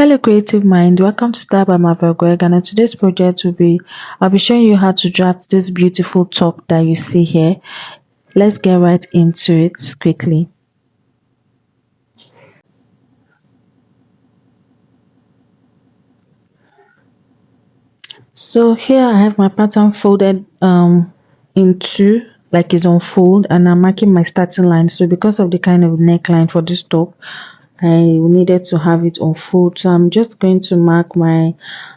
Hello creative mind, welcome to Style by Marvel Greg, and in today's project I'll be showing you how to draft this beautiful top that you see here. Let's get right into it quickly. So here I have my pattern folded in two, like it's on fold, and I'm marking my starting line. So because of the kind of neckline for this top, I needed to have it on fold. So I'm just going to mark my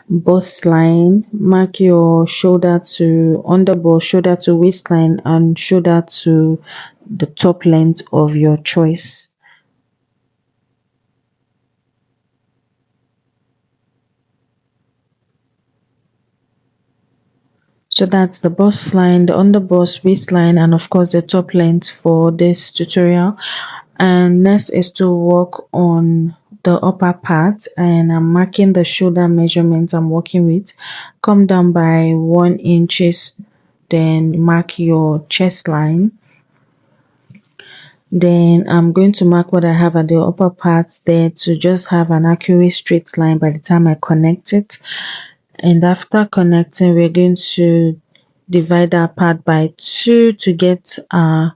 bust line, mark your shoulder to underbust, shoulder to waistline, and shoulder to the top length of your choice. So that's the bust line, the underbust, waistline, and of course the top length for this tutorial. And next is to work on the upper part, and I'm marking the shoulder measurements I'm working with. Come down by 1 inches, then mark your chest line. Then I'm going to mark what I have at the upper parts there to just have an accurate straight line by the time I connect it. And after connecting, we're going to divide our part by 2 to get our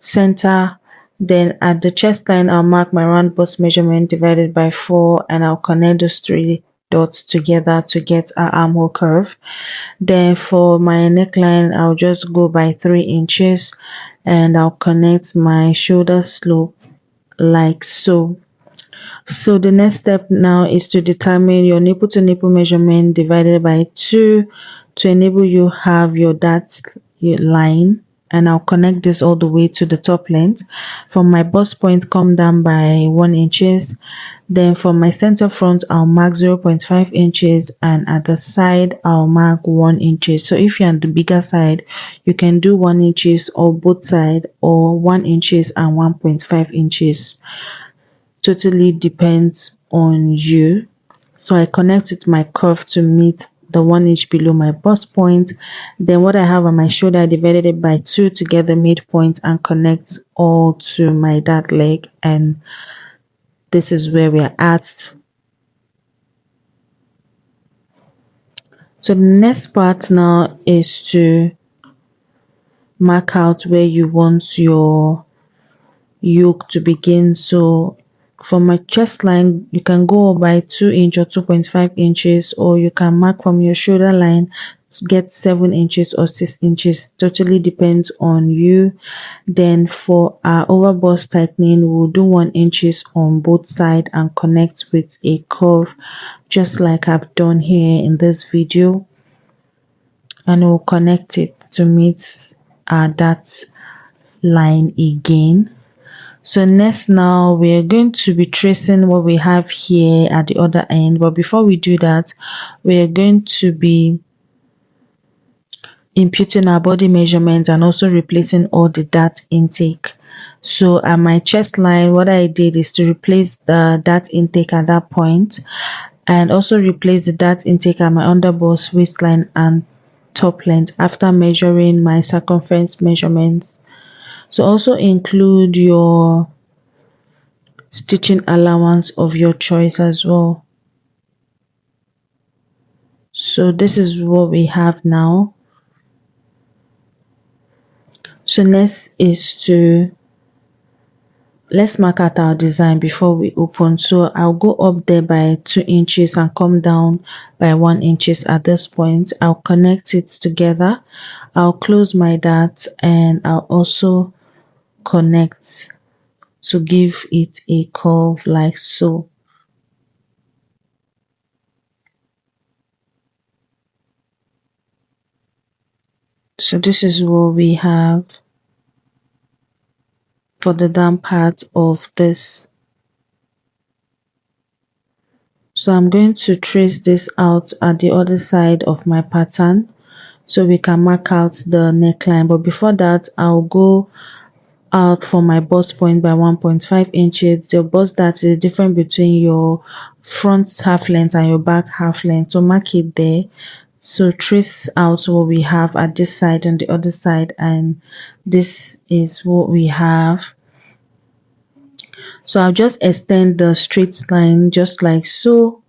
center. Then at the chest line, I'll mark my round bust measurement divided by 4, and I'll connect those 3 dots together to get our armhole curve. Then for my neckline, I'll just go by 3 inches, and I'll connect my shoulder slope like so. So the next step now is to determine your nipple to nipple measurement divided by 2 to enable you have your dart line, and I'll connect this all the way to the top length. From my bust point, come down by 1 inches. Then from my center front, I'll mark 0.5 inches, and at the side, I'll mark 1 inches. So if you're on the bigger side, you can do 1 inches or both side, or 1 inches and 1.5 inches. Totally depends on you. So I connect with my curve to meet the 1 inch below my bust point. Then what I have on my shoulder, I divided it by 2 to get the midpoint and connect all to my dart leg, and this is where we are at. So the next part now is to mark out where you want your yoke to begin. So for my chest line, you can go by 2 inches or 2.5 inches, or you can mark from your shoulder line to get 7 inches or 6 inches. Totally depends on you. Then for our over bust tightening, we'll do 1 inches on both sides and connect with a curve, just like I've done here in this video, and we'll connect it to meet our dart line again. So next now we're going to be tracing what we have here at the other end, but before we do that, we're going to be imputing our body measurements and also replacing all the dart intake. So at my chest line, what I did is to replace the dart intake at that point, and also replace the dart intake at my underbust, waistline, and top length after measuring my circumference measurements. So also include your stitching allowance of your choice as well. So this is what we have now. So next is to let's mark out our design before we open. So I'll go up there by 2 inches and come down by 1 inches at this point. I'll connect it together. I'll close my dart, and I'll also connect to give it a curve like so. So this is what we have for the down part of this. So I'm going to trace this out at the other side of my pattern so we can mark out the neckline. But before that, I'll go out for my bust point by 1.5 inches. The bust dart is the difference between your front half length and your back half length. So mark it there. So trace out what we have at this side and the other side, and this is what we have. So I'll just extend the straight line just like so.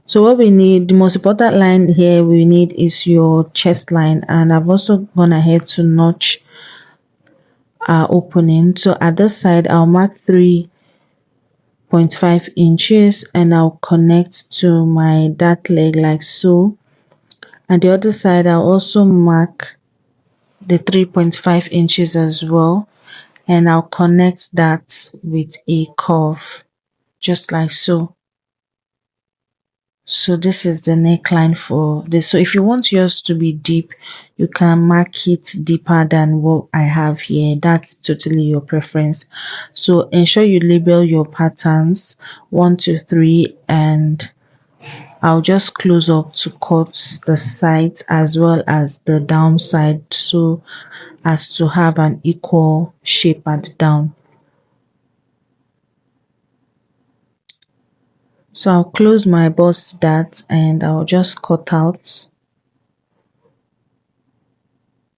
So what we need, the most important line here we need is your chest line, and I've also gone ahead to notch our opening. So at this side I'll mark 3.5 inches and I'll connect to my dart leg like so. And the other side I'll also mark the 3.5 inches as well, and I'll connect that with a curve just like so. So this is the neckline for this. So if you want yours to be deep, you can mark it deeper than what I have here. That's totally your preference. So ensure you label your patterns 1 to 3, and I'll just close up to cut the sides as well as the downside so as to have an equal shape at the down. So I'll close my bust dart and I'll just cut out.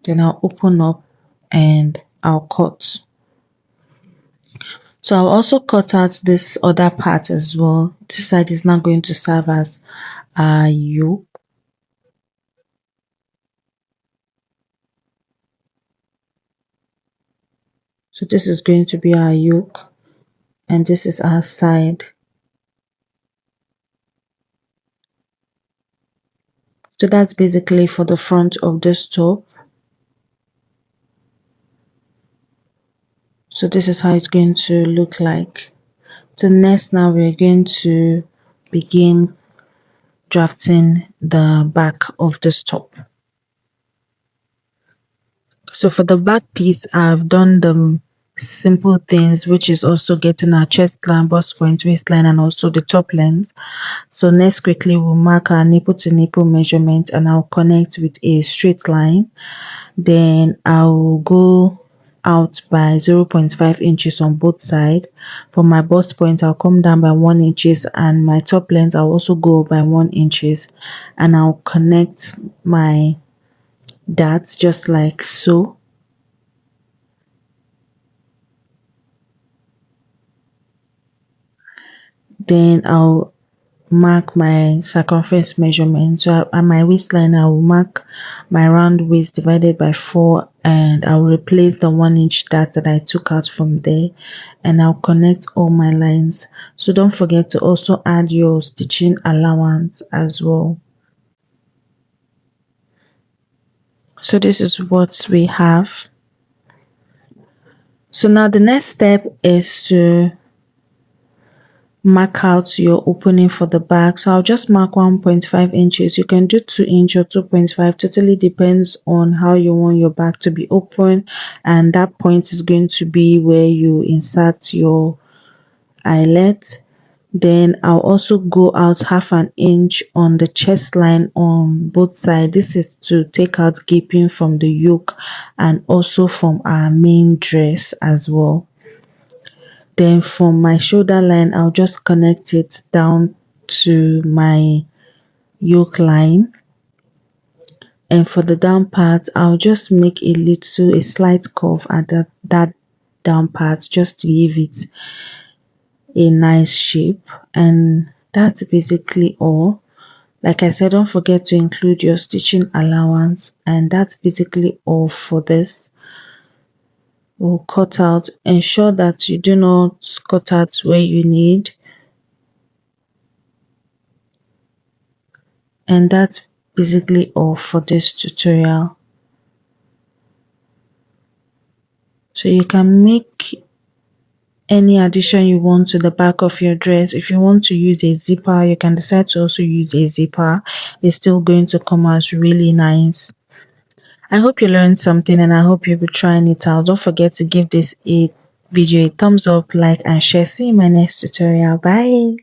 Then I'll open up and I'll cut. So I'll also cut out this other part as well. This side is now going to serve as a yoke. So this is going to be our yoke and this is our side. So that's basically for the front of this top. So this is how it's going to look like. So next, now we're going to begin drafting the back of this top. So for the back piece, I've done the simple things, which is also getting our chest line, bust point, waistline, and also the top length. So next, quickly we'll mark our nipple to nipple measurement and I'll connect with a straight line. Then I'll go out by 0.5 inches on both sides. For my bust point, I'll come down by 1 inches, and my top length I'll also go by 1 inches, and I'll connect my darts just like so. Then I'll mark my circumference measurement. So at my waistline, I will mark my round waist divided by 4, and I'll replace the 1 inch dart that I took out from there, and I'll connect all my lines. So don't forget to also add your stitching allowance as well. So this is what we have. So now the next step is to mark out your opening for the back. So I'll just mark 1.5 inches. You can do 2 inch or 2.5, totally depends on how you want your back to be open, and that point is going to be where you insert your eyelet. Then I'll also go out 1/2 inch on the chest line on both sides. This is to take out gaping from the yoke and also from our main dress as well. Then from my shoulder line, I'll just connect it down to my yoke line. And for the down part, I'll just make a slight curve at that down part just to give it a nice shape. And that's basically all. Like I said, don't forget to include your stitching allowance, and that's basically all for this. We'll cut out. Ensure that you do not cut out where you need. And that's basically all for this tutorial. So you can make any addition you want to the back of your dress. If you want to use a zipper, you can decide to also use a zipper. It's still going to come out really nice. I hope you learned something, and I hope you'll be trying it out. Don't forget to give this video a thumbs up, like, and share. See you in my next tutorial. Bye.